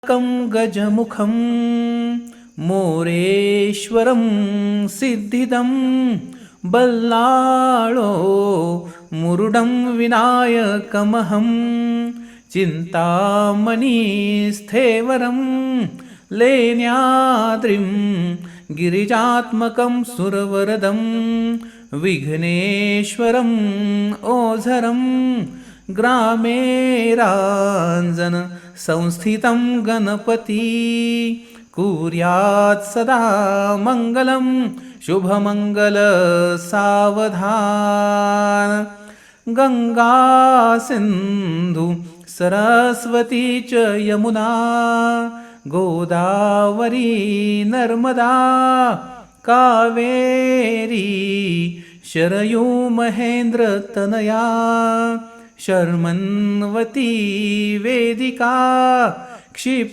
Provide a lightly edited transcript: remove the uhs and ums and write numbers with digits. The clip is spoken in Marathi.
कं गजमुखं मोरेश्वरं सिद्धिदं बल्लाळो मुरुडं विनायकमहं चिन्तामणिस्थेवरं लेण्याद्रिं गिरिजात्मकं सुरवरदं विघ्नेश्वरं ओझरं ग्रामे राञ्जन संस्थितं गणपती कुर्यात् सदा मङ्गलं शुभमङ्गल सावधान गंगा सिंधु सरस्वती च यमुना गोदावरी नर्मदा कावेरी शरयू महेंद्र तनया शर्मन्वती वेदिका क्षिप्